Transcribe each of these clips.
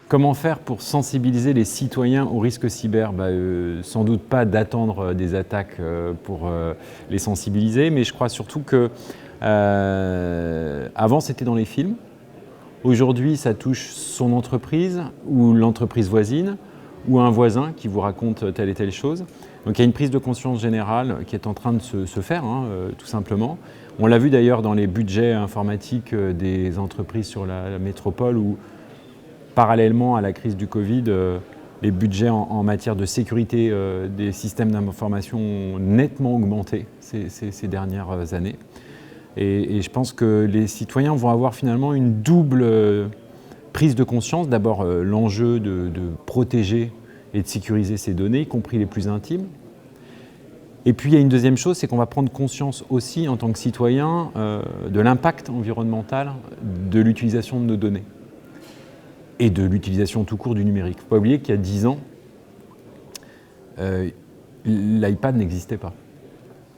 Comment faire pour sensibiliser les citoyens aux risques cyber? Sans doute pas d'attendre des attaques pour les sensibiliser, mais je crois surtout que avant c'était dans les films. Aujourd'hui, ça touche son entreprise ou l'entreprise voisine ou un voisin qui vous raconte telle et telle chose. Donc il y a une prise de conscience générale qui est en train de se faire, tout simplement. On l'a vu d'ailleurs dans les budgets informatiques des entreprises sur la métropole où, parallèlement à la crise du Covid, les budgets en matière de sécurité des systèmes d'information ont nettement augmenté ces dernières années. Et je pense que les citoyens vont avoir finalement une double prise de conscience. D'abord, l'enjeu de protéger et de sécuriser ces données, y compris les plus intimes. Et puis, il y a une deuxième chose, c'est qu'on va prendre conscience aussi, en tant que citoyen, de l'impact environnemental de l'utilisation de nos données et de l'utilisation tout court du numérique. Il ne faut pas oublier qu'il y a 10 ans, l'iPad n'existait pas.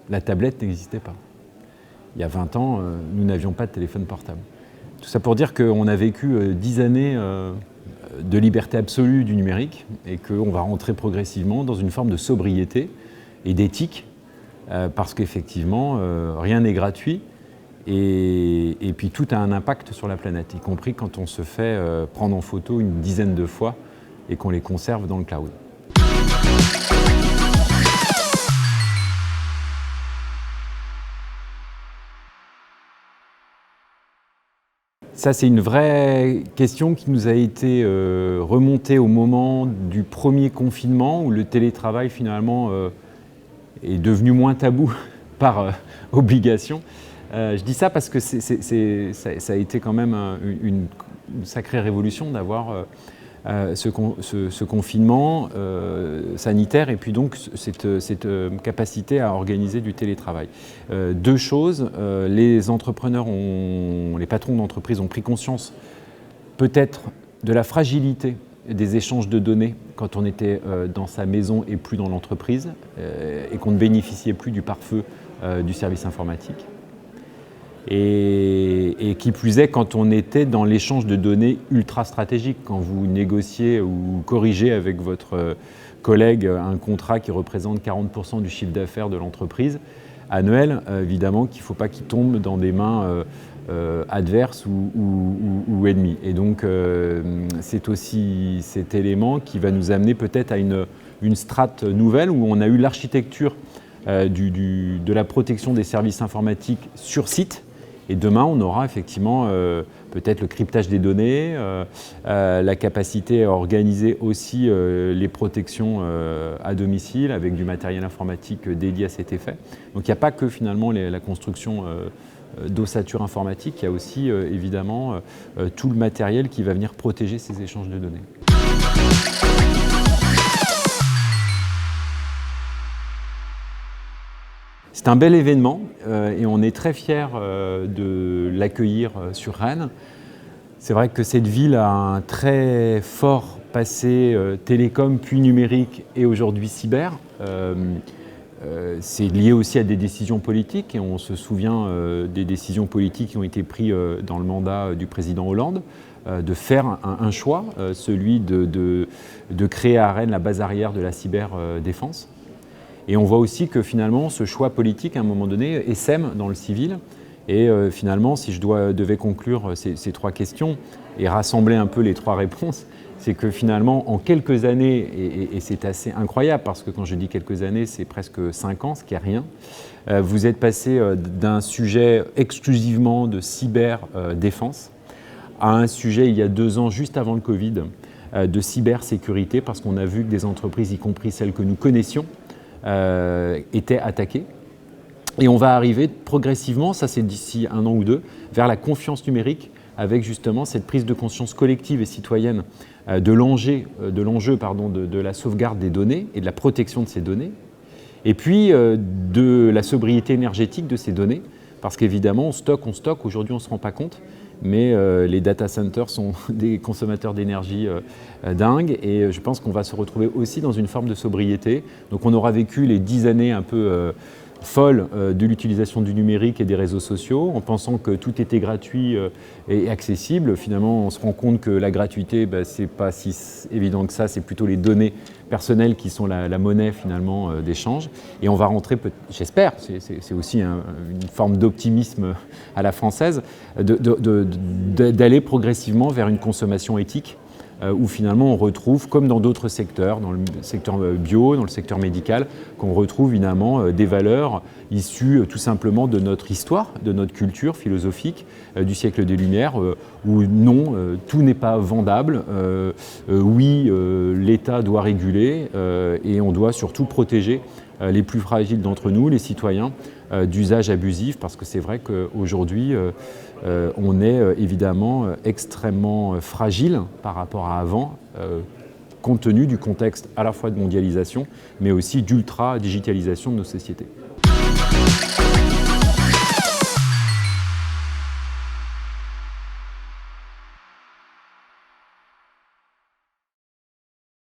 La tablette n'existait pas. Il y a 20 ans, nous n'avions pas de téléphone portable. Tout ça pour dire qu'on a vécu 10 années de liberté absolue du numérique et qu'on va rentrer progressivement dans une forme de sobriété et d'éthique parce qu'effectivement, rien n'est gratuit et puis tout a un impact sur la planète, y compris quand on se fait prendre en photo une dizaine de fois et qu'on les conserve dans le cloud. Ça, c'est une vraie question qui nous a été remontée au moment du premier confinement où le télétravail finalement est devenu moins tabou par obligation. Je dis ça parce que ça a été quand même une sacrée révolution d'avoir ce confinement sanitaire et puis donc cette capacité à organiser du télétravail. Deux choses, les entrepreneurs, les patrons d'entreprise ont pris conscience peut-être de la fragilité des échanges de données quand on était dans sa maison et plus dans l'entreprise et qu'on ne bénéficiait plus du pare-feu du service informatique. Et qui plus est quand on était dans l'échange de données ultra stratégiques, quand vous négociez ou corrigez avec votre collègue un contrat qui représente 40% du chiffre d'affaires de l'entreprise annuel, évidemment qu'il ne faut pas qu'il tombe dans des mains adverses ou ennemies. Et donc c'est aussi cet élément qui va nous amener peut-être à une strate nouvelle où on a eu l'architecture de la protection des services informatiques sur site. Et demain, on aura effectivement peut-être le cryptage des données, la capacité à organiser aussi les protections à domicile avec du matériel informatique dédié à cet effet. Donc il n'y a pas que finalement la construction d'ossature informatique, il y a aussi évidemment tout le matériel qui va venir protéger ces échanges de données. C'est un bel événement et on est très fiers de l'accueillir sur Rennes. C'est vrai que cette ville a un très fort passé télécom, puis numérique et aujourd'hui cyber. C'est lié aussi à des décisions politiques et on se souvient des décisions politiques qui ont été prises dans le mandat du président Hollande de faire un choix, celui de créer à Rennes la base arrière de la cyberdéfense. Et on voit aussi que finalement, ce choix politique, à un moment donné, essaime dans le civil. Et finalement, si je devais conclure ces trois questions et rassembler un peu les trois réponses, c'est que finalement, en quelques années, et c'est assez incroyable, parce que quand je dis quelques années, c'est presque 5 ans, ce qui n'est rien, vous êtes passé d'un sujet exclusivement de cyberdéfense à un sujet, il y a 2 ans, juste avant le Covid, de cybersécurité, parce qu'on a vu que des entreprises, y compris celles que nous connaissions, étaient attaquées. Et on va arriver progressivement, ça c'est d'ici 1 an ou 2, vers la confiance numérique avec justement cette prise de conscience collective et citoyenne de l'enjeu de la sauvegarde des données et de la protection de ces données, et puis de la sobriété énergétique de ces données, parce qu'évidemment on stocke, aujourd'hui on ne se rend pas compte, mais les data centers sont des consommateurs d'énergie dingues et je pense qu'on va se retrouver aussi dans une forme de sobriété. Donc on aura vécu les 10 années un peu folle de l'utilisation du numérique et des réseaux sociaux, en pensant que tout était gratuit et accessible. Finalement, on se rend compte que la gratuité, c'est pas si évident que ça, c'est plutôt les données personnelles qui sont la monnaie finalement d'échange. Et on va rentrer, j'espère, c'est aussi une forme d'optimisme à la française, d'aller progressivement vers une consommation éthique, où finalement on retrouve, comme dans d'autres secteurs, dans le secteur bio, dans le secteur médical, qu'on retrouve évidemment des valeurs issues tout simplement de notre histoire, de notre culture philosophique du siècle des Lumières, où non, tout n'est pas vendable, oui, l'État doit réguler et on doit surtout protéger les plus fragiles d'entre nous, les citoyens, d'usage abusif, parce que c'est vrai qu'aujourd'hui, on est évidemment extrêmement fragile par rapport à avant, compte tenu du contexte à la fois de mondialisation, mais aussi d'ultra-digitalisation de nos sociétés.